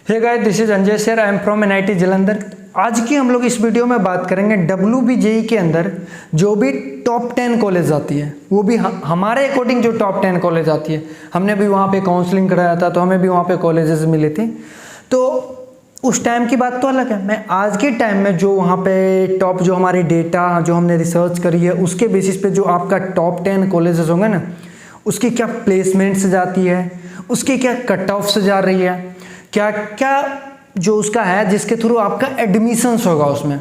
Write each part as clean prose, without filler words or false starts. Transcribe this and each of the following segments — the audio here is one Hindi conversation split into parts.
Hey guys, this is Anjay sir, I am from NIT Jalandhar. आज की हम लोग इस वीडियो में बात करेंगे WBJEE के अंदर जो भी टॉप 10 कॉलेज आती है, वो भी हमारे अकॉर्डिंग जो टॉप 10 कॉलेज आती है। हमने भी वहाँ पे काउंसलिंग कराया था तो हमें भी वहाँ पे कॉलेजेस मिले थे। तो उस टाइम की बात तो अलग है। मैं आज के टाइम में जो वहाँ पे टॉप जो हमारी डेटा जो हमने रिसर्च करी है उसके बेसिस पे जो आपका टॉप 10 कॉलेजेस होंगे ना, उसकी क्या प्लेसमेंट से जाती है, उसकी क्या कट ऑफ से जा रही है, क्या क्या जो उसका है जिसके थ्रू आपका एडमिशन्स होगा उसमें।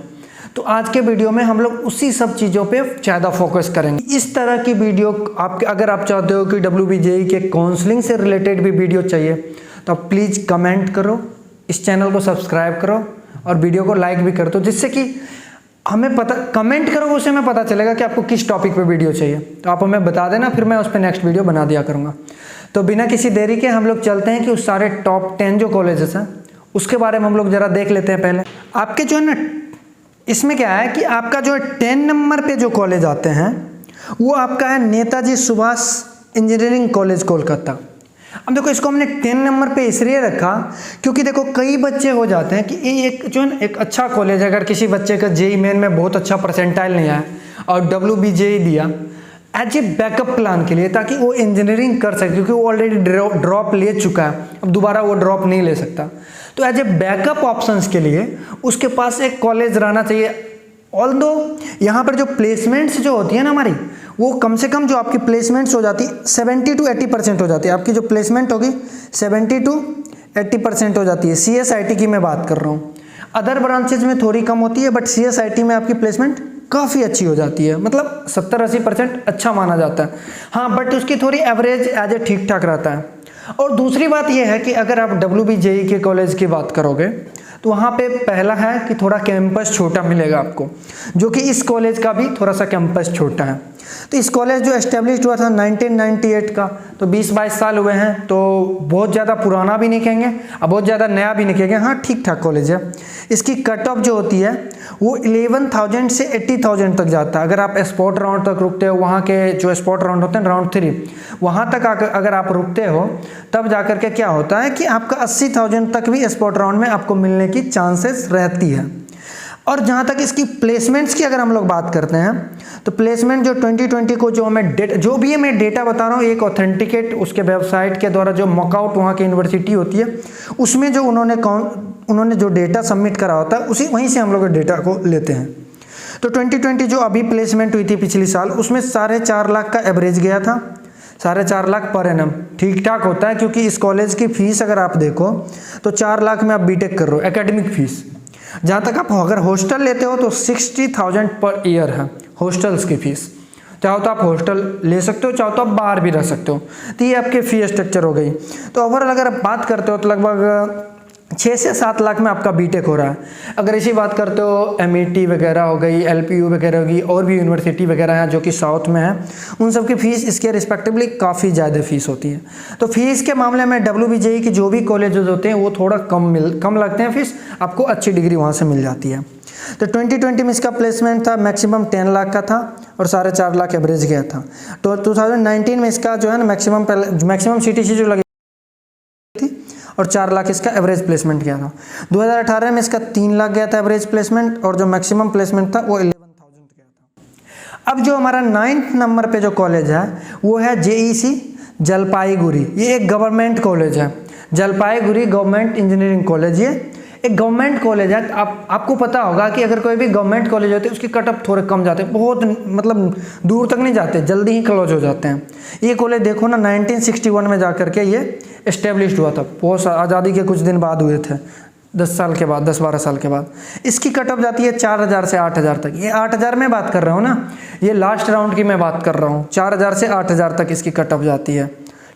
तो आज के वीडियो में हम लोग उसी सब चीज़ों पे ज़्यादा फोकस करेंगे। इस तरह की वीडियो आपके अगर आप चाहते हो कि WBJEE के काउंसलिंग से रिलेटेड भी वीडियो चाहिए तो आप प्लीज़ कमेंट करो, इस चैनल को सब्सक्राइब करो और वीडियो को लाइक भी कर दो, जिससे कि हमें पता, कमेंट करो उससे हमें पता चलेगा कि आपको किस टॉपिक पे वीडियो चाहिए। तो आप हमें बता देना, फिर मैं उस पर नेक्स्ट वीडियो बना दिया करूँगा। तो बिना किसी देरी के हम लोग चलते हैं कि उस सारे टॉप 10 जो कॉलेजेस हैं उसके बारे में हम लोग ज़रा देख लेते हैं। पहले आपके जो है ना, इसमें क्या है कि आपका जो 10 नंबर पे जो कॉलेज आते हैं वो आपका है नेताजी सुभाष इंजीनियरिंग कॉलेज कोलकाता। अब देखो, इसको हमने 10 नंबर पे इसलिए रखा क्योंकि देखो कई बच्चे हो जाते हैं कि ये एक जो है ना एक अच्छा कॉलेज है। अगर किसी बच्चे का JEE मेन में बहुत अच्छा परसेंटाइल नहीं आया और WBJEE दिया एज ए बैकअप प्लान के लिए, ताकि वो इंजीनियरिंग कर सके, क्योंकि वो ऑलरेडी ड्रॉप ले चुका है, अब दोबारा वो ड्रॉप नहीं ले सकता। तो एज ए बैकअप ऑप्शंस के लिए उसके पास एक कॉलेज रहना चाहिए। ऑल्दो यहाँ पर जो प्लेसमेंट्स जो होती है ना हमारी, वो कम से कम जो आपकी प्लेसमेंट्स हो जाती 70 to 80% हो जाती है। आपकी जो प्लेसमेंट होगी 70 to 80% हो जाती है। CSIT की मैं बात कर रहा हूँ। अदर ब्रांचेज में थोड़ी कम होती है, बट CSIT में आपकी प्लेसमेंट काफ़ी अच्छी हो जाती है, मतलब 70-80% अच्छा माना जाता है। हाँ, बट उसकी थोड़ी एवरेज एज ए ठीक ठाक रहता है। और दूसरी बात यह है कि अगर आप WBJEE के कॉलेज की बात करोगे तो वहाँ पे पहला है कि थोड़ा कैंपस छोटा मिलेगा आपको, जो कि इस कॉलेज का भी थोड़ा सा कैंपस छोटा है। तो इस कॉलेज जो एस्टेब्लिश हुआ था 1998 का, तो 20-22 साल हुए हैं। तो बहुत ज़्यादा पुराना भी नहीं कहेंगे और बहुत ज़्यादा नया भी नहीं कहेंगे, हाँ ठीक ठाक कॉलेज है। इसकी कट ऑफ जो होती है वो 11,000 से 80,000 तक जाता है। अगर आप स्पॉट राउंड तक रुकते हो, वहाँ के जो स्पॉट राउंड होते हैं राउंड 3, वहाँ तक अगर आप रुकते हो तब जा कर के क्या होता है कि आपका 80,000 तक भी स्पॉट राउंड में आपको मिलने की चांसेस रहती है। और जहाँ तक इसकी प्लेसमेंट्स की अगर हम लोग बात करते हैं तो प्लेसमेंट जो 2020 को जो हमें जो भी मैं डेटा बता रहा हूँ, एक ऑथेंटिकेट उसके वेबसाइट के द्वारा जो मॉकआउट वहाँ की यूनिवर्सिटी होती है उसमें जो उन्होंने जो डेटा सबमिट करा होता है उसी वहीं से हम लोग डेटा को लेते हैं। तो 2020 जो अभी प्लेसमेंट हुई थी पिछले साल, उसमें 4.5 लाख का एवरेज गया था। 4.5 लाख पर एनम ठीक ठाक होता है, क्योंकि इस कॉलेज की फीस अगर आप देखो तो 4 लाख में आप बीटेक कर रहे हो एकेडमिक फीस। जहाँ तक आप अगर हॉस्टल लेते हो तो 60,000 पर ईयर है हॉस्टल्स की फीस। चाहो तो आप हॉस्टल ले सकते हो, चाहो तो आप बाहर भी रह सकते हो। तो ये आपके फी स्ट्रक्चर हो गई। तो ओवरऑल अगर आप बात करते हो तो लगभग 6 से 7 लाख में आपका बीटेक हो रहा है। अगर इसी बात करते हो MET वगैरह हो गई, LPU वगैरह होगी, और भी यूनिवर्सिटी वगैरह हैं जो कि साउथ में है, उन सब की फ़ीस इसके रिस्पेक्टिवली काफ़ी ज़्यादा फीस होती है। तो फीस के मामले में WBJEE की जो भी कॉलेजेस होते हैं वो थोड़ा कम लगते हैं फीस, आपको अच्छी डिग्री वहाँ से मिल जाती है। तो 2020 में इसका प्लेसमेंट था मैक्सिमम 10 लाख का था और 4.5 लाख एवरेज गया था। तो 2019 में इसका जो है ना मैक्सिमम CTC जो लगी और 4 लाख इसका एवरेज प्लेसमेंट गया था। 2018 में इसका 3 लाख गया था एवरेज प्लेसमेंट, और जो मैक्सिमम प्लेसमेंट था वो 11,000 गया था। अब जो हमारा 9th नंबर पे जो कॉलेज है वो है JEC जलपाईगुड़ी। ये एक गवर्नमेंट कॉलेज है, जलपाईगुड़ी गवर्नमेंट इंजीनियरिंग कॉलेज। ये एक गवर्नमेंट कॉलेज है। आपको पता होगा कि अगर कोई भी गवर्नमेंट कॉलेज होते हैं उसकी कट ऑफ थोड़े कम जाते हैं, बहुत मतलब दूर तक नहीं जाते, जल्दी ही क्लोज हो जाते हैं। ये कॉलेज देखो ना 1961 में जा करके ये एस्टेब्लिश हुआ था, बहुत आज़ादी के कुछ दिन बाद हुए थे, 10-12 साल के बाद। इसकी कट ऑफ जाती है 4,000 से 8,000 तक। ये 8,000 में बात कर रहा हूँ ना, ये लास्ट राउंड की मैं बात कर रहा हूँ। 4,000 से 8,000 तक इसकी कट ऑफ जाती है,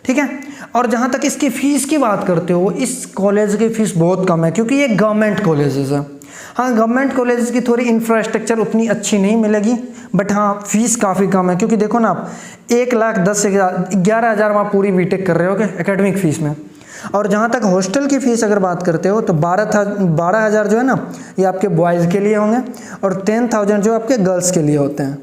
ठीक है। और जहाँ तक इसकी फ़ीस की बात करते हो, इस कॉलेज की फ़ीस बहुत कम है, क्योंकि ये गवर्नमेंट कॉलेजेस है। हाँ, गवर्नमेंट कॉलेजेस की थोड़ी इंफ्रास्ट्रक्चर उतनी अच्छी नहीं मिलेगी, बट हाँ फीस काफ़ी कम है। क्योंकि देखो ना, आप 1,10,000 से 11,000 वहाँ पूरी बीटेक कर रहे हो एकेडमिक फ़ीस में। और जहाँ तक हॉस्टल की फ़ीस अगर बात करते हो तो 12,000 जो है ना, ये आपके बॉयज़ के लिए होंगे और 10,000 जो आपके गर्ल्स के लिए होते हैं।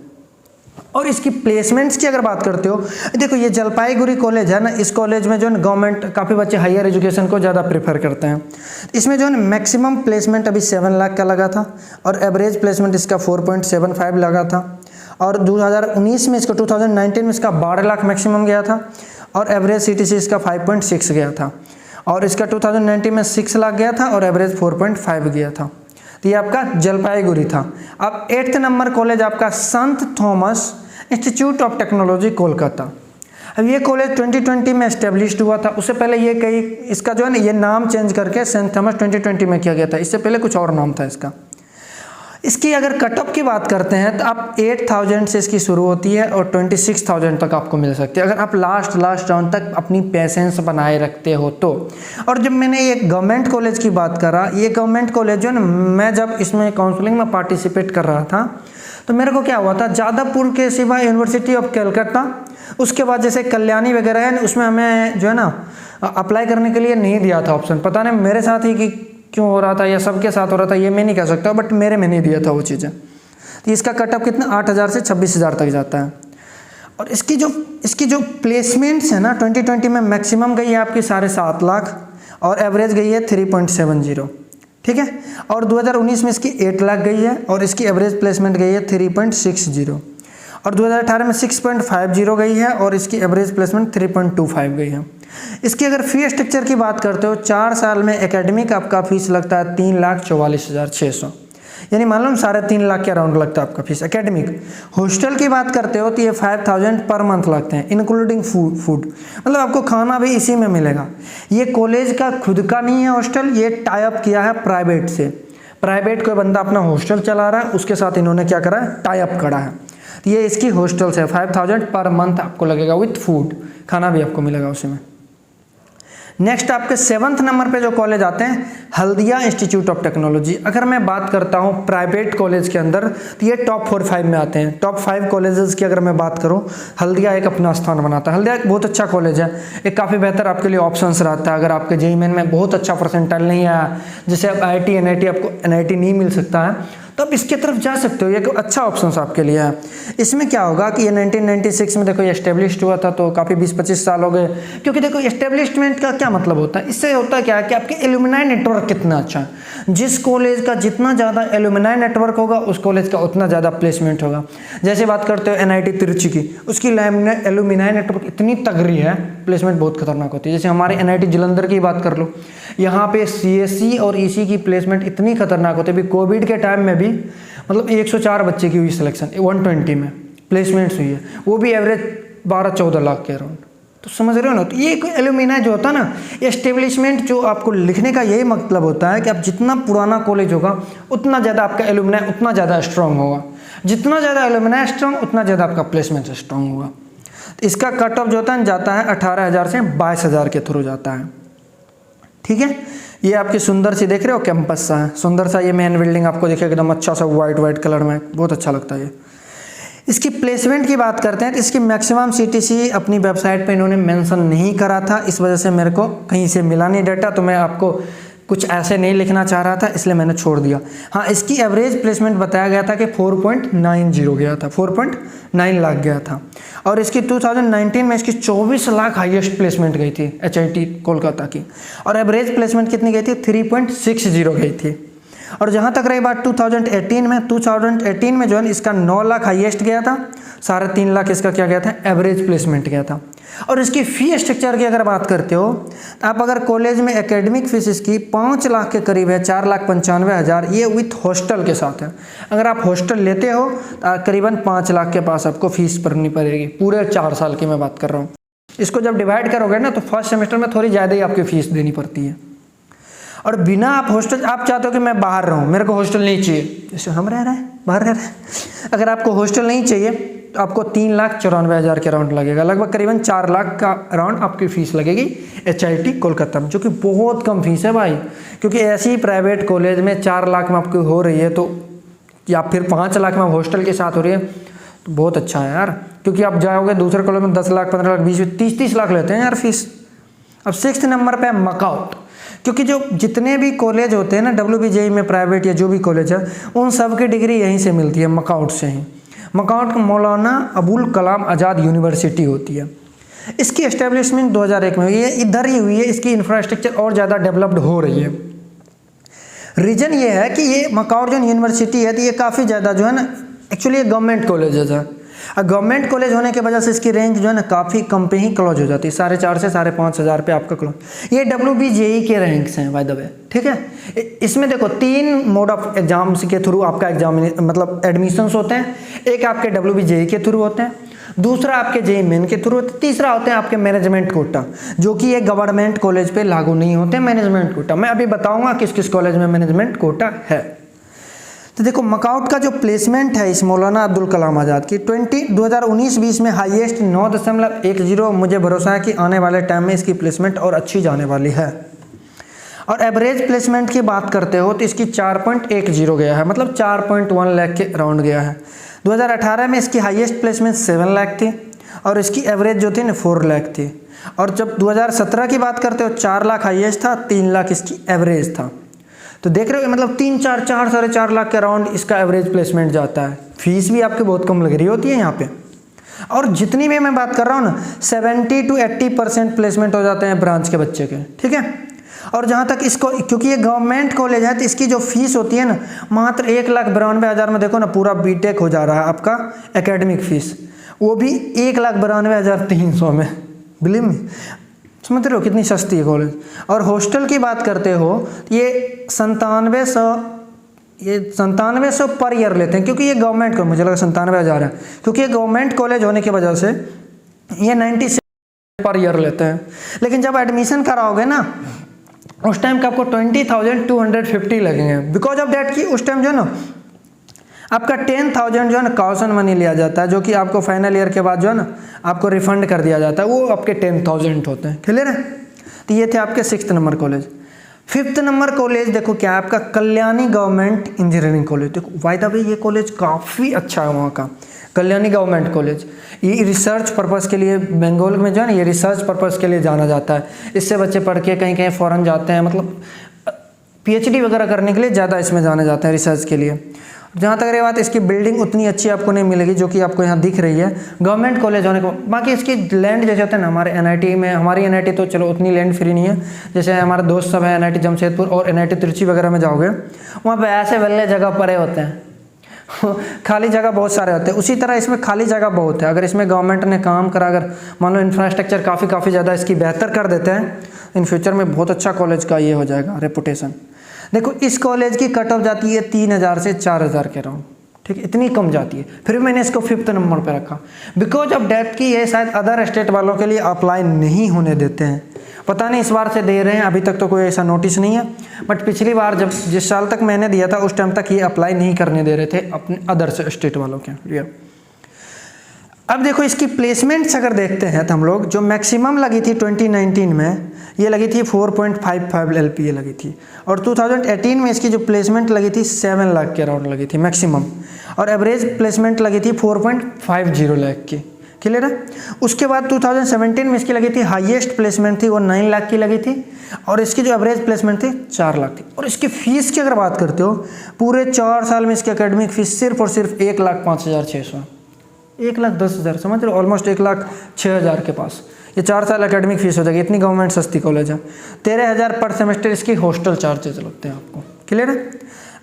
और इसकी प्लेसमेंट्स की अगर बात करते हो, देखो ये जलपाईगुड़ी कॉलेज है ना, इस कॉलेज में जो है गवर्नमेंट काफ़ी बच्चे हायर एजुकेशन को ज़्यादा प्रेफर करते हैं। इसमें जो है मैक्सिमम प्लेसमेंट अभी 7 लाख का लगा था और एवरेज प्लेसमेंट इसका 4.75 लगा था। और 2019 में इसको 2019 में इसका 12 लाख मैक्सिमम गया था और एवरेज CTC इसका 5.6 गया था। और इसका 2019 में 6 लाख गया था और एवरेज 4.5 गया था। तो ये आपका जलपाईगुड़ी था। अब 8th नंबर कॉलेज आपका संत Thomas institute of technology Kolkata. अब ये कॉलेज 2020 में एस्टेब्लिश्ड हुआ था। उससे पहले ये कई इसका जो है ना ये नाम चेंज करके सेंट थॉमस 2020 में किया गया था। इससे पहले कुछ और नाम था इसका। इसकी अगर कटअप की बात करते हैं तो आप 8,000 से इसकी शुरू होती है और 26,000 तक आपको मिल सकती है अगर आप लास्ट राउंड तक अपनी पेशेंस बनाए रखते हो तो। और जब मैंने ये गवर्नमेंट कॉलेज की बात करा, ये गवर्नमेंट कॉलेज जो है ना, मैं जब इसमें काउंसलिंग में पार्टिसिपेट कर रहा था तो मेरे को क्या हुआ था, जादवपुर के सिवा यूनिवर्सिटी ऑफ कलकत्ता, उसके बाद जैसे कल्याणी वगैरह है, उसमें हमें जो है ना अप्लाई करने के लिए नहीं दिया था ऑप्शन। पता नहीं मेरे साथ ही कि क्यों हो रहा था या सबके साथ हो रहा था, ये मैं नहीं कह सकता, बट मेरे में नहीं दिया था वो चीज़ें। तो इसका कटअप कितना 8,000 से 26,000 तक जाता है। और इसकी जो प्लेसमेंट्स है ना 2020 में मैक्सिमम गई है आपकी 7.5 लाख और एवरेज गई है 3.70, ठीक है। और 2019 में इसकी 8 लाख गई है और इसकी एवरेज प्लेसमेंट गई है 3.60 और 2018 में 6.50 गई है और इसकी एवरेज प्लेसमेंट 3.25 गई है। इसकी अगर फी स्ट्रक्चर की बात करते हो, 4 साल में एकेडमिक आपका फीस लगता है 3,44,600, यानी मान लो 3.5 लाख के अराउंड लगता है आपका फीस एकेडमिक। हॉस्टल की बात करते हो तो ये 5,000 पर मंथ लगते हैं इंक्लूडिंग फूड, मतलब आपको खाना भी इसी में मिलेगा। ये कॉलेज का खुद का नहीं है हॉस्टल, ये टाई अप किया है प्राइवेट से। प्राइवेट कोई बंदा अपना हॉस्टल चला रहा है, उसके साथ इन्होंने क्या करा है, टाई अप करा है। तो ये इसकी हॉस्टल से 5,000 पर मंथ आपको लगेगा विथ फूड, खाना भी आपको मिलेगा उसी में। नेक्स्ट आपके 7th नंबर पे जो कॉलेज आते हैं, हल्दिया इंस्टीट्यूट ऑफ टेक्नोलॉजी। अगर मैं बात करता हूँ प्राइवेट कॉलेज के अंदर तो ये टॉप 4-5 में आते हैं। टॉप 5 कॉलेजेस की अगर मैं बात करूँ, हल्दिया एक अपना स्थान बनाता है। हल्दिया एक बहुत अच्छा कॉलेज है, एक काफ़ी बेहतर आपके लिए ऑप्शंस रहता है। अगर आपके JEE मेन में बहुत अच्छा परसेंटाइल नहीं आया, जैसे अब IIT NIT आपको NIT नहीं मिल सकता है, तो आप इसके तरफ जा सकते हो, ये एक अच्छा ऑप्शन आपके लिए है। इसमें क्या होगा कि ये 1996 में देखो ये एस्टेब्लिश्ड हुआ था, तो काफ़ी 20-25 साल हो गए। क्योंकि देखो एस्टेब्लिशमेंट का क्या मतलब होता है, इससे होता क्या है कि आपके एलुमनाई नेटवर्क कितना अच्छा है। जिस कॉलेज का जितना ज़्यादा एलुमनाई नेटवर्क होगा उस कॉलेज का उतना ज़्यादा प्लेसमेंट होगा। जैसे बात करते हो NIT तिरुचि की, उसकी एलुमनाई नेटवर्क इतनी तगड़ी है, प्लेसमेंट बहुत खतरनाक होती है। जैसे हमारे NIT जालंधर की बात कर लो, यहाँ पे CSE और EC की प्लेसमेंट इतनी खतरनाक होती है। अभी कोविड के टाइम में भी मतलब 104 बच्चे की हुई सिलेक्शन, 120 में प्लेसमेंट्स हुई है, वो भी एवरेज 12-14 लाख के अराउंड। तो समझ रहे हो ना। तो ये एलुमनाई जो होता है ना, एस्टेब्लिशमेंट जो आपको लिखने का यही मतलब होता है कि आप जितना पुराना कॉलेज होगा उतना ज़्यादा आपका एलुमनाई उतना ज़्यादा स्ट्रॉन्ग होगा। जितना ज़्यादा एलुमनाई स्ट्रॉन्ग उतना ज़्यादा आपका प्लेसमेंट स्ट्रॉन्ग होगा। तो इसका कट ऑफ जो होता है जाता है 18,000 से 22,000 के थ्रू जाता है, ठीक है। ये आपकी सुंदर सी देख रहे हो कैंपस सा है, सुंदर सा ये मेन बिल्डिंग आपको दिखेगा एकदम अच्छा सा वाइट कलर में, बहुत अच्छा लगता है ये। इसकी प्लेसमेंट की बात करते हैं तो इसकी मैक्सिमम CTC अपनी वेबसाइट पे इन्होंने मेंशन नहीं करा था, इस वजह से मेरे को कहीं से मिला नहीं डाटा, तो मैं आपको कुछ ऐसे नहीं लिखना चाह रहा था, इसलिए मैंने छोड़ दिया। हाँ, इसकी एवरेज प्लेसमेंट बताया गया था कि 4.90 गया था, 4.9 लाख गया था। और इसकी 2019 में इसकी 24 लाख हाईएस्ट प्लेसमेंट गई थी HIT कोलकाता की, और एवरेज प्लेसमेंट कितनी गई थी, 3.60 गई थी। और जहाँ तक रही बात 2018 में जो है इसका 9 लाख हाईएस्ट गया था, 3.5 लाख इसका क्या गया था, एवरेज प्लेसमेंट गया था। और इसकी फ़ी स्ट्रक्चर की अगर बात करते हो तो आप अगर कॉलेज में एकेडमिक फीस इसकी 5 लाख के करीब है, 4,95,000, ये विथ हॉस्टल के साथ है। अगर आप हॉस्टल लेते हो तो करीबन 5 लाख के पास आपको फीस भरनी पड़ेगी, पूरे 4 साल की मैं बात कर रहा हूँ। इसको जब डिवाइड करोगे ना तो फर्स्ट सेमेस्टर में थोड़ी ज़्यादा ही आपकी फ़ीस देनी पड़ती है। और बिना आप हॉस्टल, आप चाहते हो कि मैं बाहर रहूँ, मेरे को हॉस्टल नहीं चाहिए, जैसे हम रह रहे हैं बाहर रह रहे हैं, अगर आपको हॉस्टल नहीं चाहिए तो आपको 3,94,000 के अराउंड लगेगा, लगभग करीबन 4 लाख का अराउंड आपकी फ़ीस लगेगी HIT कोलकाता में, जो कि बहुत कम फीस है भाई। क्योंकि ऐसी प्राइवेट कॉलेज में 4 लाख में आपकी हो रही है तो, या फिर 5 लाख में हॉस्टल के साथ हो रही है तो बहुत अच्छा है यार। क्योंकि आप जाओगे दूसरे कॉलेज में 10 लाख 15 लाख 20 30 लाख लेते हैं यार फीस। अब 6th नंबर पे है मकाउट, क्योंकि जो जितने भी कॉलेज होते हैं ना WBJE में प्राइवेट या जो भी कॉलेज है, उन सब की डिग्री यहीं से मिलती है, मकाउट से ही। मकाओ मौलाना अबुल कलाम आज़ाद यूनिवर्सिटी होती है। इसकी एस्टेब्लिशमेंट 2001 में हुई है, इधर ही हुई है, इसकी इंफ्रास्ट्रक्चर और ज़्यादा डेवलप्ड हो रही है। रीज़न ये है कि ये मकाओ जो यूनिवर्सिटी है तो ये काफ़ी ज़्यादा जो है ना, एक्चुअली ये गवर्नमेंट कॉलेजेस है, और गवर्नमेंट कॉलेज होने की वजह से इसकी रेंज जो है ना काफ़ी कम पे ही क्लोज हो जाती है, 4,500 से 5,500 पे आपका क्लोज। ये WBJE के रैंक्स हैं बाय द वे, ठीक है। इसमें देखो 3 मोड ऑफ एग्जाम्स के थ्रू आपका एग्जाम मतलब एडमिशन्स होते हैं। एक आपके WBJE के थ्रू होते हैं, दूसरा आपके JEE मेन के थ्रू होते हैं, तीसरा होते हैं आपके मैनेजमेंट कोटा, जो कि ये गवर्नमेंट कॉलेज पे लागू नहीं होते मैनेजमेंट कोटा। मैं अभी बताऊंगा किस किस कॉलेज में मैनेजमेंट कोटा है। तो देखो मकाउट का जो प्लेसमेंट है इस मौलाना अब्दुल कलाम आज़ाद की 2019-20 में हाईएस्ट 9.10, मुझे भरोसा है कि आने वाले टाइम में इसकी प्लेसमेंट और अच्छी जाने वाली है। और एवरेज प्लेसमेंट की बात करते हो तो इसकी 4.10 गया है, मतलब 4.1 लाख के अराउंड गया है। 2018 में इसकी हाईएस्ट प्लेसमेंट 7 लाख थी और इसकी एवरेज जो थी ना 4 लाख थी। और जब 2017 की बात करते हो 4 लाख हाईएस्ट था, 3 लाख इसकी एवरेज था। तो देख रहे हो मतलब 3-4 लाख के अराउंड इसका एवरेज प्लेसमेंट जाता है। फीस भी आपकी बहुत कम लग रही होती है यहाँ पे। और जितनी भी मैं बात कर रहा हूँ ना 70 to 80% प्लेसमेंट हो जाते हैं ब्रांच के बच्चे के, ठीक है। और जहाँ तक इसको, क्योंकि ये गवर्नमेंट कॉलेज है तो इसकी जो फीस होती है ना मात्र 1,92,000 में देखो ना पूरा बीटेक हो जा रहा है आपका एकेडमिक फीस, वो भी 1,92,300 में। बिलीव मी, समझ रहे हो कितनी सस्ती है कॉलेज। और हॉस्टल की बात करते हो ये 9700 पर ईयर लेते हैं, क्योंकि ये गवर्नमेंट को, मुझे लगा 97,000 है, क्योंकि ये गवर्नमेंट कॉलेज होने की वजह से ये 96 पर ईयर लेते हैं। लेकिन जब एडमिशन कराओगे ना उस टाइम का आपको 20,250 लगेंगे। बिकॉज ऑफ डैट कि उस टाइम जो है ना आपका 10,000 जो है ना कॉशन मनी लिया जाता है, जो कि आपको फाइनल ईयर के बाद जो है ना आपको रिफंड कर दिया जाता है, वो आपके 10,000 होते हैं। क्लियर है। तो ये थे आपके 6th number college. 5th number college देखो क्या है आपका कल्याणी गवर्नमेंट इंजीनियरिंग कॉलेज। देखो बाय द वे ये कॉलेज काफ़ी अच्छा है वहाँ का, कल्याणी गवर्नमेंट कॉलेज। ये रिसर्च पर्पज़ के लिए बंगाल में जो है ना ये रिसर्च पर्पज़ के लिए जाना जाता है। इससे बच्चे पढ़ के कहीं कहीं फ़ॉरेन जाते हैं, मतलब PhD वगैरह करने के लिए ज़्यादा इसमें जाने जाते हैं रिसर्च के लिए। जहाँ तक रही बात इसकी बिल्डिंग उतनी अच्छी आपको नहीं मिलेगी जो कि आपको यहाँ दिख रही है गवर्नमेंट कॉलेज होने को। बाकी इसकी लैंड जैसे होता है ना हमारे NIT में, हमारी NIT तो चलो उतनी लैंड फ्री नहीं है, जैसे हमारे दोस्त सब है NIT जमशेदपुर और NIT त्रिची वगैरह में जाओगे वहाँ पे ऐसे वेल्ले जगह पड़े होते हैं खाली जगह बहुत सारे होते हैं। उसी तरह इसमें खाली जगह बहुत है। अगर इसमें गवर्नमेंट ने काम करा, अगर मान लो इंफ्रास्ट्रक्चर काफ़ी ज़्यादा इसकी बेहतर कर देते हैं, इन फ्यूचर में बहुत अच्छा कॉलेज का ये हो जाएगा रेपुटेशन। देखो इस कॉलेज की कट ऑफ जाती है 3,000 से 4,000 के अराउंड, ठीक है, इतनी कम जाती है। फिर मैंने इसको 5th नंबर पे रखा बिकॉज ऑफ डेट की ये शायद अदर स्टेट वालों के लिए अप्लाई नहीं होने देते हैं। पता नहीं इस बार से दे रहे हैं, अभी तक तो कोई ऐसा नोटिस नहीं है, बट पिछली बार जब जिस साल तक मैंने दिया था उस टाइम तक ये अप्लाई नहीं करने दे रहे थे अपने अदर स्टेट वालों के लिए। अब देखो इसकी प्लेसमेंट्स अगर देखते हैं तो हम लोग जो मैक्सिमम लगी थी 2019 में ये लगी थी 4.55 LPA लगी थी, और 2018 में इसकी जो प्लेसमेंट लगी थी 7 लाख के अराउंड लगी थी मैक्सिमम, और एवरेज प्लेसमेंट लगी थी 4.50 लाख की। क्लियर है। उसके बाद 2017 में इसकी लगी थी हाईएस्ट प्लेसमेंट थी वो 9 लाख की लगी थी, और इसकी जो एवरेज प्लेसमेंट थी 4 लाख थी। और इसकी फ़ीस की अगर बात करते हो पूरे 4 साल में इसकी एकेडमिक फ़ीस सिर्फ और सिर्फ 1,05,600, 1,10,000, समझ रहे हो, ऑलमोस्ट 1,06,000 के पास ये 4 साल एकेडमिक फ़ीस हो जाएगी। इतनी गवर्नमेंट सस्ती कॉलेज है। 13,000 पर सेमेस्टर इसकी हॉस्टल चार्जेस लगते हैं आपको। क्लियर है।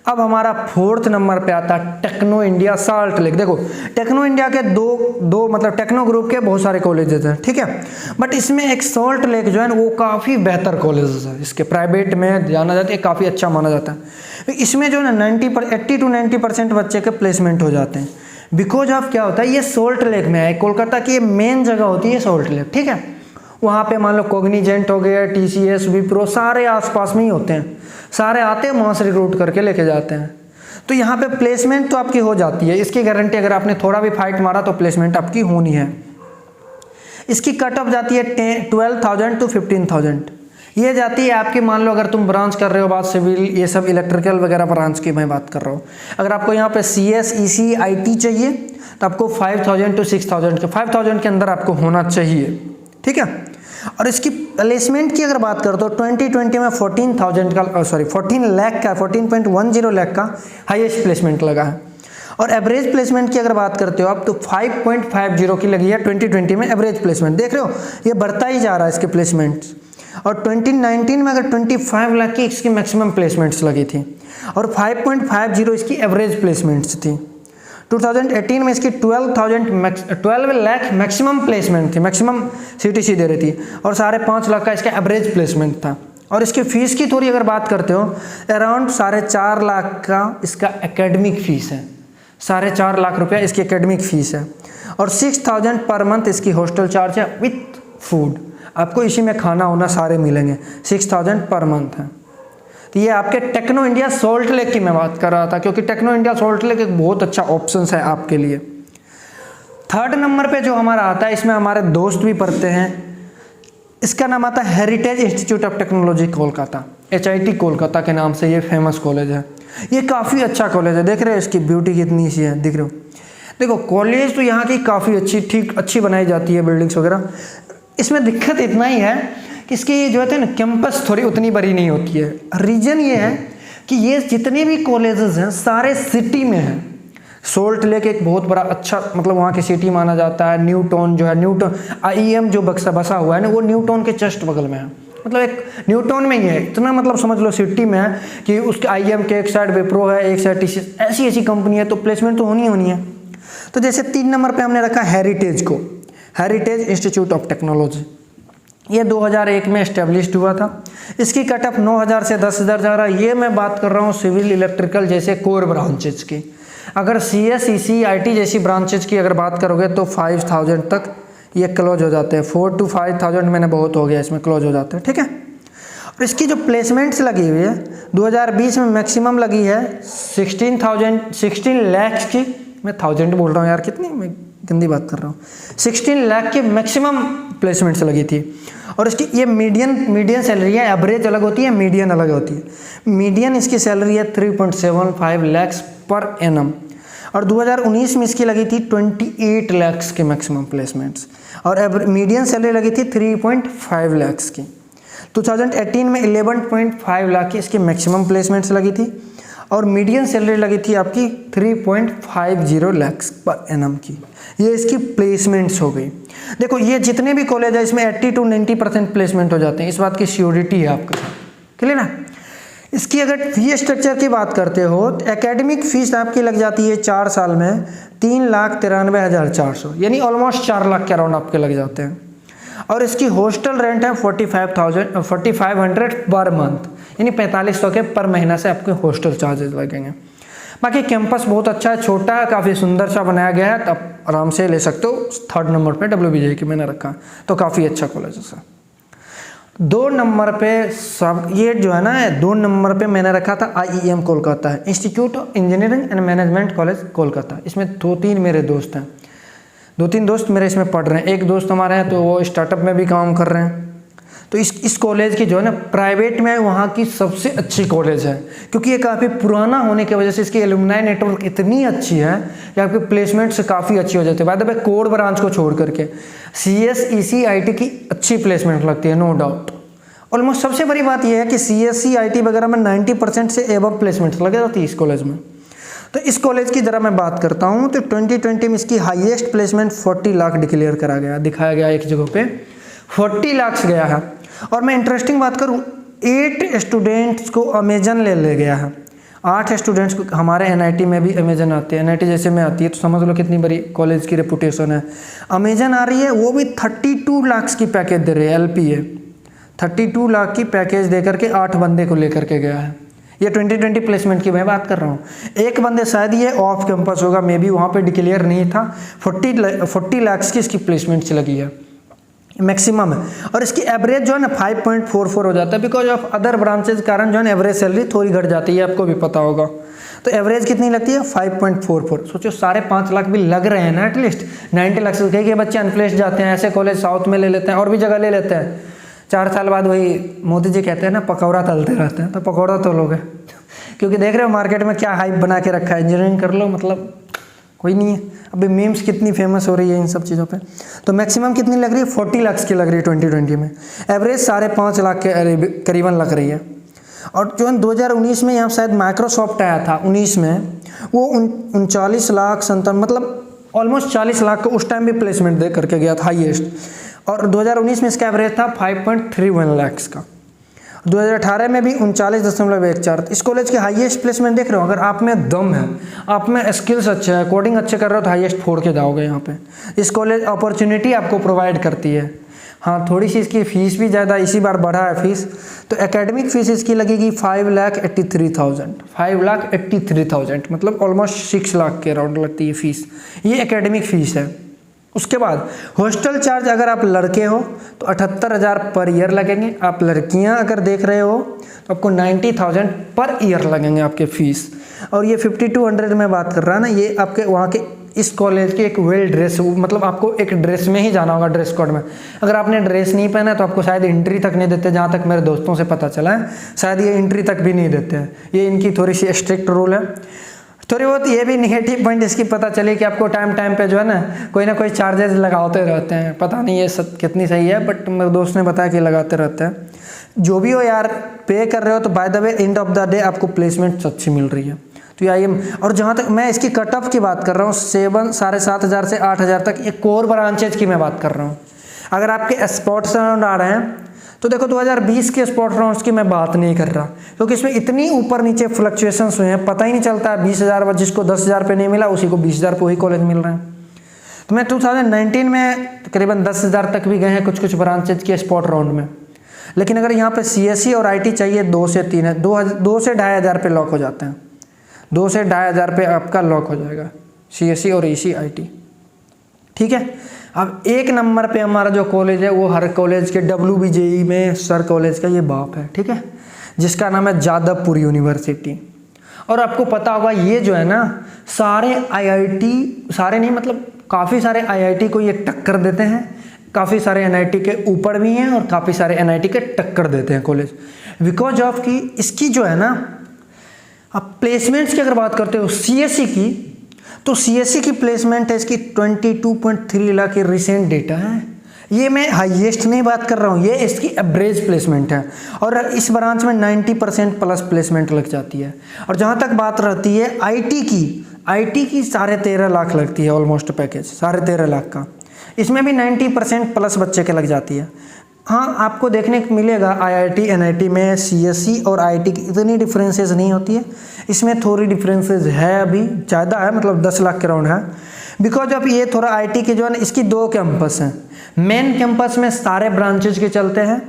अब हमारा 4th नंबर पे आता है टेक्नो इंडिया साल्ट लेक। देखो टेक्नो इंडिया के दो मतलब टेक्नो ग्रुप के बहुत सारे कॉलेजेस हैं, ठीक है, बट इसमें एक साल्ट लेक जो है ना वो काफ़ी बेहतर कॉलेज है। इसके प्राइवेट में जाना जाता है, काफ़ी अच्छा माना जाता है। इसमें जो है ना 80 to 90% बच्चे के प्लेसमेंट हो जाते हैं। बिकॉज ऑफ क्या होता है ये सॉल्ट लेक में है, कोलकाता की ये मेन जगह होती है सॉल्ट लेक, ठीक है। वहाँ पे मान लो कॉग्निजेंट हो गया, TCS, विप्रो, सारे आसपास में ही होते हैं, सारे आते हैं वहाँ से रिक्रूट करके लेके जाते हैं। तो यहाँ पे प्लेसमेंट तो आपकी हो जाती है, इसकी गारंटी अगर आपने थोड़ा भी फाइट मारा तो प्लेसमेंट आपकी होनी है। इसकी कट ऑफ जाती है 12,000 to 15,000, ये जाती है आपकी, मान लो अगर तुम ब्रांच कर रहे हो बात सिविल ये सब इलेक्ट्रिकल वगैरह ब्रांच की मैं बात कर रहा हूँ, अगर आपको यहाँ पे CS, EC, IT चाहिए तो आपको 5,000 to 6,000 के 5,000 के अंदर आपको होना चाहिए, ठीक है। और इसकी प्लेसमेंट की अगर बात करो तो 2020 में 14 लाख का 14.10 लाख का हाईएस्ट प्लेसमेंट लगा है। और एवरेज प्लेसमेंट की अगर बात करते हो आप तो 5.50 की लगी है 2020 में एवरेज प्लेसमेंट। देख रहे हो ये बढ़ता ही जा रहा है इसके प्लेसमेंट्स। और 2019 में अगर 25 लाख की इसकी मैक्सिमम प्लेसमेंट्स लगी थी और 5.50 इसकी एवरेज प्लेसमेंट्स थी। 2018 में इसकी 12 लाख मैक्सिमम प्लेसमेंट थी, मैक्सिमम CTC दे रही थी और 5.5 लाख का इसका एवरेज प्लेसमेंट था। और इसकी फ़ीस की थोड़ी अगर बात करते हो अराउंड 4.5 लाख का इसका एकेडमिक फ़ीस है, 4.5 लाख रुपया इसकी एकेडमिक फ़ीस है। और 6,000 पर मंथ इसकी हॉस्टल चार्ज है विथ फूड, आपको इसी में खाना होना सारे मिलेंगे, 6,000 पर मंथ है। तो ये आपके टेक्नो इंडिया सॉल्ट लेक की मैं बात कर रहा था, क्योंकि टेक्नो इंडिया सॉल्ट लेक एक बहुत अच्छा ऑप्शन है आपके लिए। थर्ड नंबर पे जो हमारा आता है, इसमें हमारे दोस्त भी पढ़ते हैं, इसका नाम आता है heritage institute of technology Kolkata, HIT Kolkata के नाम से ये फेमस कॉलेज है। ये काफ़ी अच्छा कॉलेज है, देख रहे हो इसकी ब्यूटी कितनी सी है, दिख रहे हो। देखो कॉलेज तो यहाँ की काफ़ी अच्छी बनाई जाती है, बिल्डिंग्स वगैरह। इसमें दिक्कत इतना ही है कि इसकी जो है ना कैंपस थोड़ी उतनी बड़ी नहीं होती है। रीज़न ये है कि ये जितने भी कॉलेजेस हैं सारे सिटी में हैं। सॉल्ट लेक एक बहुत बड़ा अच्छा मतलब वहाँ की सिटी माना जाता है। न्यूटॉन जो है, न्यूटॉन IEM जो बसा हुआ है ना, वो न्यूटॉन के जस्ट बगल में है, मतलब एक न्यूटॉन में ही है। इतना मतलब समझ लो सिटी में है कि उसके IEM के एक साइड विप्रो है, एक साइड TCS, ऐसी कम्पनी है, तो प्लेसमेंट तो होनी है। तो जैसे 3 नंबर पर हमने रखा हेरिटेज को, हेरिटेज इंस्टीट्यूट ऑफ टेक्नोलॉजी। ये 2001 में इस्टेब्लिश्ड हुआ था। इसकी कटअप 9,000 से 10,000 जा रहा है। ये मैं बात कर रहा हूँ सिविल इलेक्ट्रिकल जैसे कोर ब्रांचेज की। अगर CS EC IT जैसी ब्रांचेज की अगर बात करोगे तो 5,000 तक ये क्लोज हो जाते हैं। 4 to 5,000 मैंने बहुत हो गया, इसमें क्लोज हो जाते हैं, ठीक है। और इसकी जो प्लेसमेंट्स लगी हुई है 2020 में मैक्सिमम लगी है 16 लाख की, मैं 1000 बोल रहा हूँ यार, कितनी मैं गंदी बात कर रहा हूँ। 16 लाख की मैक्सिमम प्लेसमेंट्स लगी थी। और इसकी ये मीडियन सैलरी है, एवरेज अलग होती है, मीडियन अलग होती है। मीडियन इसकी सैलरी है 3.75 लाख पर एनम। और 2019 में इसकी लगी थी 28 लाख की मैक्सिमम प्लेसमेंट्स और मीडियन सैलरी लगी थी 3.5 लाख की। 2018 में 11.5 लाख की इसकी मैक्सिमम प्लेसमेंट्स लगी थी और मीडियन सैलरी लगी थी आपकी 3.50 लाख पर एनम की। ये इसकी प्लेसमेंट्स हो गई। देखो ये जितने भी कॉलेज है इसमें 80 to 90% प्लेसमेंट हो जाते हैं, इस बात की श्योरिटी है आपके साथ, क्लियर ना। इसकी अगर फी स्ट्रक्चर की बात करते हो तो एकेडमिक फीस आपकी लग जाती है 4 साल में 3,93,400, यानी ऑलमोस्ट 4 लाख के अराउंड आपके लग जाते हैं। और इसकी हॉस्टल रेंट है 4,500 पर मंथ, यानी 4,500 के पर महीना से आपके हॉस्टल चार्जेस लगेंगे। बाकी कैंपस बहुत अच्छा है, छोटा है, काफ़ी सुंदर सा बनाया गया है, तो आप आराम से ले सकते हो। 3rd नंबर पे WBJ की मैंने रखा, तो काफ़ी अच्छा कॉलेज है। 2 नंबर पे सब ये जो है ना, 2 नंबर पे मैंने रखा था IEM कोलकाता है, institute of engineering and management college Kolkata. इसमें 2-3 मेरे दोस्त हैं, 2-3 दोस्त मेरे इसमें पढ़ रहे हैं। एक दोस्त हमारे हैं तो वो स्टार्टअप में भी काम कर रहे हैं। तो इस कॉलेज की जो है ना प्राइवेट में वहाँ की सबसे अच्छी कॉलेज है, क्योंकि ये काफ़ी पुराना होने की वजह से इसकी एलुमनाई नेटवर्क इतनी अच्छी है कि आपके प्लेसमेंट से काफ़ी अच्छी हो जाती है। By the way core branch को छोड़ करके CS EC IT की अच्छी प्लेसमेंट लगती है, नो डाउट। ऑलमोस्ट सबसे बड़ी बात यह है कि CSE IT वगैरह में 90% से एबव प्लेसमेंट लगे जाती है इस कॉलेज में। तो इस कॉलेज की ज़रा मैं बात करता हूँ तो 2020 में इसकी हाईएस्ट प्लेसमेंट 40 लाख डिक्लेयर करा गया, दिखाया गया एक जगह पे 40 लाख गया है। और मैं इंटरेस्टिंग बात करूँ 8 स्टूडेंट्स को अमेजन ले गया है, 8 स्टूडेंट्स को। हमारे NIT में भी अमेजन आती है, NIT जैसे में आती है, तो समझ लो कितनी बड़ी कॉलेज की रेपुटेशन है। अमेजन आ रही है, वो भी 32 लाख की पैकेज दे रही है, LPA 32 लाख की पैकेज दे करके 8 बंदे को लेकर के गया है। ये 2020 प्लेसमेंट की मैं बात कर रहा हूँ। एक बंदे शायद ये ऑफ कैंपस होगा, मे बी वहाँ पे डिक्लेयर नहीं था। 40 लाख की इसकी प्लेसमेंट लगी है, मैक्सिमम है। और इसकी एवरेज जो है ना 5.44 हो जाता है, बिकॉज ऑफ अदर ब्रांचेज कारण जो है ना एवरेज सैलरी थोड़ी घट जाती है, आपको भी पता होगा। तो एवरेज कितनी लगती है 5.44। सोचो 5.5 लाख भी लग रहे हैं ना, एटलीस्ट 90 लाख से। कई बच्चे अनप्लेस्ड जाते हैं, ऐसे कॉलेज साउथ में ले लेते हैं और भी जगह ले लेते हैं। 4 साल बाद वही मोदी जी कहते हैं ना, पकौड़ा तलते रहते हैं, तो पकौड़ा तो लोग है। क्योंकि देख रहे हो मार्केट में क्या हाइप बना के रखा है, इंजीनियरिंग कर लो मतलब कोई नहीं है। अभी मीम्स कितनी फेमस हो रही है इन सब चीज़ों पे। तो मैक्सिमम कितनी लग रही है 40 लाख की लग रही है 2020 में। एवरेज 5.5 लाख के करीबन लग रही है। और जो 2019 में यहाँ शायद माइक्रोसॉफ्ट आया था 19 में, वो 39,57,000 मतलब ऑलमोस्ट 40 लाख को उस टाइम भी प्लेसमेंट दे करके गया था हाईएस्ट। और 2019 में इसका एवरेज था 5.31 लाख का। 2018 में भी 39.14। इस कॉलेज के हाईएस्ट प्लेसमेंट देख रहे हो। अगर आप में दम है, आप में स्किल्स अच्छे हैं, कोडिंग अच्छे कर रहे हो तो हाईएस्ट फोड़ के जाओगे यहाँ पे। इस कॉलेज अपॉर्चुनिटी आपको प्रोवाइड करती है। हाँ, थोड़ी सी इसकी फ़ीस भी ज़्यादा इसी बार बढ़ा है फीस, तो एकेडमिक फ़ीस इसकी लगेगी 5,83,000। 5,83,000 मतलब ऑलमोस्ट 6 लाख के अराउंड लगती है फ़ीस। ये एकेडमिक फ़ीस है। उसके बाद हॉस्टल चार्ज अगर आप लड़के हो तो 78,000 पर ईयर लगेंगे। आप लड़कियां अगर देख रहे हो तो आपको 90,000 पर ईयर लगेंगे आपके फ़ीस। और ये 5200 में बात कर रहा है ना, ये आपके वहाँ के इस कॉलेज के एक वेल ड्रेस, मतलब आपको एक ड्रेस में ही जाना होगा, ड्रेस कोड में। अगर आपने ड्रेस नहीं पहना तो आपको शायद एंट्री तक नहीं देते, जहाँ तक मेरे दोस्तों से पता चला है शायद ये एंट्री तक भी नहीं देते हैं। ये इनकी थोड़ी सी स्ट्रिक्ट रूल है। थोड़ी बहुत ये भी निगेटिव पॉइंट इसकी पता चली कि आपको टाइम पे जो है ना कोई चार्जेस लगाते रहते हैं। पता नहीं ये कितनी सही है, बट मेरे दोस्त ने बताया कि लगाते रहते हैं। जो भी हो यार, पे कर रहे हो तो by the way end of the day आपको प्लेसमेंट अच्छी मिल रही है। तो ये IIM, और जहाँ तक मैं इसकी कट ऑफ की बात कर रहा हूँ 7,500 से 8,000 तक, ये कोर ब्रांचेज की मैं बात कर रहा हूँ। अगर आपके स्पॉट्स राउंड आ रहे हैं तो देखो 2020 के स्पॉट राउंड्स की मैं बात नहीं कर रहा, क्योंकि इसमें इतनी ऊपर नीचे फ्लक्चुएशंस हुए हैं, पता ही नहीं चलता है। 20,000 जिसको 10,000 पे नहीं मिला उसी को 20,000 पे वही कॉलेज मिल रहे हैं। तो मैं 2019 में तकरीबन 10,000 तक भी गए हैं कुछ ब्रांचेज के स्पॉट राउंड में। लेकिन अगर यहाँ पे CSE और IT चाहिए 2 से 3 है, 2 से 2,500 पे लॉक हो जाते हैं। 2 से 2,500 पे आपका लॉक हो जाएगा CSE और EC IT, ठीक है। अब एक नंबर पे हमारा जो कॉलेज है वो हर कॉलेज के WBJE में सर कॉलेज का ये बाप है, ठीक है, जिसका नाम है जादवपुर यूनिवर्सिटी। और आपको पता होगा ये जो है ना सारे IIT, सारे नहीं मतलब काफ़ी सारे IIT को ये टक्कर देते हैं। काफ़ी सारे NIT के ऊपर भी हैं और काफ़ी सारे NIT के टक्कर देते हैं कॉलेज, बिकॉज ऑफ कि इसकी जो है ना, अब प्लेसमेंट्स की अगर बात करते हो CSE की, तो CSE की प्लेसमेंट है इसकी 22.3 लाख की रिसेंट डेटा है। ये मैं हाईएस्ट नहीं बात कर रहा हूँ, ये इसकी एवरेज प्लेसमेंट है। और इस ब्रांच में 90% प्लस प्लेसमेंट लग जाती है। और जहाँ तक बात रहती है IT की 13.5 लाख लगती है ऑलमोस्ट पैकेज, 13.5 लाख का। इसमें भी 90% प्लस बच्चे के लग जाती है। हाँ, आपको देखने को मिलेगा IIT NIT में CSE और IT की इतनी डिफरेंसेस नहीं होती है। इसमें थोड़ी डिफरेंसेस है, अभी ज़्यादा है, मतलब 10 लाख के राउंड है। बिकॉज अब ये थोड़ा IT के जो है ना, इसकी 2 कैंपस हैं। मेन कैंपस में सारे ब्रांचेज के चलते हैं,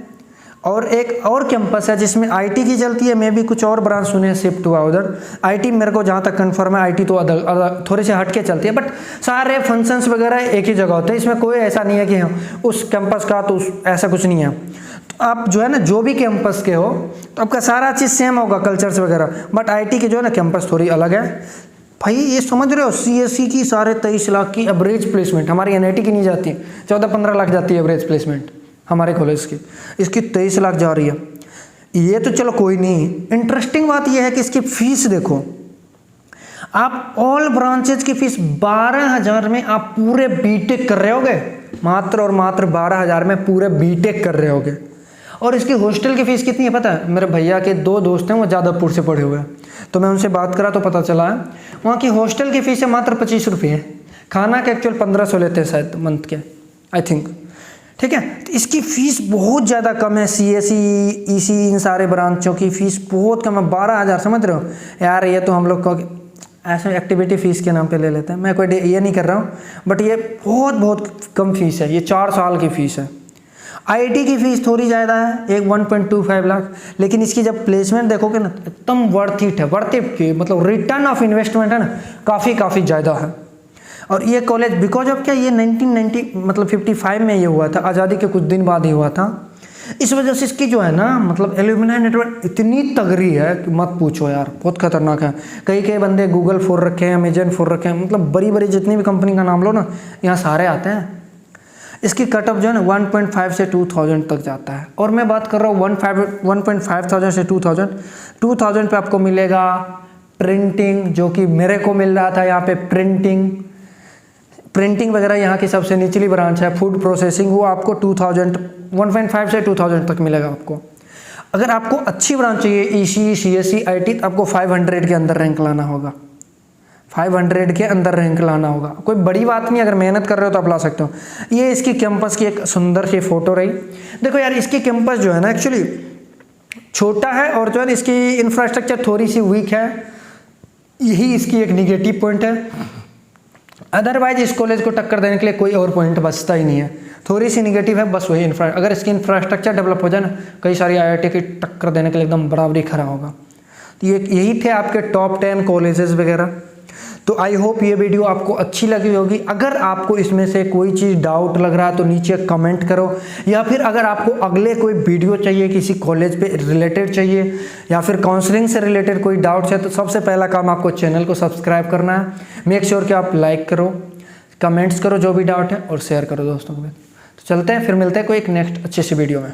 और एक और कैंपस है जिसमें IT की चलती है। मैं भी कुछ और ब्रांच सुने शिफ्ट हुआ उधर। IT मेरे को जहाँ तक कंफर्म है IT तो अलग थोड़े से हट के चलती है, बट सारे फंक्शंस वगैरह एक ही जगह होते हैं। इसमें कोई ऐसा नहीं है कि उस कैंपस का तो ऐसा कुछ नहीं है। तो आप जो है ना जो भी कैंपस के हो तो आपका सारा चीज़ सेम होगा, कल्चर्स वगैरह, बट IT की जो है ना कैंपस थोड़ी अलग है। भाई ये समझ रहे हो, CSE की 23.5 लाख की एवरेज प्लेसमेंट, हमारी NIT की नहीं जाती, 14-15 लाख जाती है एवरेज प्लेसमेंट हमारे कॉलेज की। इसकी 23 लाख जा रही है। ये तो चलो कोई नहीं, इंटरेस्टिंग बात यह है कि इसकी फीस देखो। आप ऑल ब्रांचेज की फीस 12,000 में आप पूरे बीटेक कर रहे होगे, मात्र और मात्र 12,000 में पूरे बीटेक कर रहे होगे। और इसकी हॉस्टल की फ़ीस कितनी है पता है? मेरे भैया के 2 दोस्त हैं, वो जादवपुर से पढ़े हुए हैं, तो मैं उनसे बात करा तो पता चला है वहाँ की हॉस्टल की फ़ीस है मात्र 25 रुपये है। खाना के एक्चुअल 1500 लेते हैं शायद मंथ के, आई थिंक, ठीक है। तो इसकी फ़ीस बहुत ज़्यादा कम है। CSE EC इन सारे ब्रांचों की फ़ीस बहुत कम है, 12,000, समझ रहे हो यार। ये तो हम लोग को ऐसे एक्टिविटी फ़ीस के नाम पे ले लेते हैं, मैं कोई ये नहीं कर रहा हूँ, बट ये बहुत कम फीस है। ये 4 साल की फ़ीस है। IT की फ़ीस थोड़ी ज़्यादा है, एक 1.25 लाख, लेकिन इसकी जब प्लेसमेंट देखोगे ना एकदम वर्थ इट है। वर्थ इट की मतलब रिटर्न ऑफ इन्वेस्टमेंट है ना, काफ़ी ज़्यादा है। और ये कॉलेज बिकॉज ऑफ क्या, ये 1990 मतलब 55 में ये हुआ था, आज़ादी के कुछ दिन बाद ही हुआ था। इस वजह से इसकी जो है ना मतलब एल्यूमिनाई नेटवर्क इतनी तगड़ी है कि मत पूछो यार, बहुत खतरनाक है। कई बंदे गूगल फोड़ रखे हैं, अमेजन फोड़ रखे हैं, मतलब बड़ी जितनी भी कंपनी का नाम लो ना, यहाँ सारे आते हैं। इसकी कटअप जो है ना 1.5 से 2,000 तक जाता है। और मैं बात कर रहा हूँ 1.5,000 से 2,000 पे आपको मिलेगा प्रिंटिंग, जो कि मेरे को मिल रहा था यहाँ पे प्रिंटिंग वगैरह यहाँ की सबसे निचली ब्रांच है। फूड प्रोसेसिंग वो आपको 1.5 से 2,000 तक मिलेगा आपको। अगर आपको अच्छी ब्रांच चाहिए EC CSE IT तो आपको 500 के अंदर रैंक लाना होगा। 500 के अंदर रैंक लाना होगा, कोई बड़ी बात नहीं, अगर मेहनत कर रहे हो तो आप ला सकते हो। ये इसकी कैंपस की एक सुंदर सी फोटो रही। देखो यार, इसकी कैंपस जो है ना एक्चुअली छोटा है और जो है इसकी इंफ्रास्ट्रक्चर थोड़ी सी वीक है, यही इसकी एक निगेटिव पॉइंट है। अदरवाइज इस कॉलेज को टक्कर देने के लिए कोई और पॉइंट बचता ही नहीं है, थोड़ी सी निगेटिव है बस वही अगर इसकी इंफ्रास्ट्रक्चर डेवलप हो जाए ना, कई सारी IIT की टक्कर देने के लिए एकदम बराबरी खड़ा होगा। तो यही थे आपके टॉप 10 कॉलेजेस वगैरह। तो आई होप ये वीडियो आपको अच्छी लगी होगी। अगर आपको इसमें से कोई चीज़ डाउट लग रहा है तो नीचे कमेंट करो, या फिर अगर आपको अगले कोई वीडियो चाहिए किसी कॉलेज पे रिलेटेड चाहिए या फिर काउंसलिंग से रिलेटेड कोई डाउट्स है, तो सबसे पहला काम आपको चैनल को सब्सक्राइब करना है। मेक श्योर कि आप लाइक करो, कमेंट्स करो जो भी डाउट है, और शेयर करो दोस्तों के साथ। तो चलते हैं, फिर मिलते हैं कोई एक नेक्स्ट अच्छी सी वीडियो में।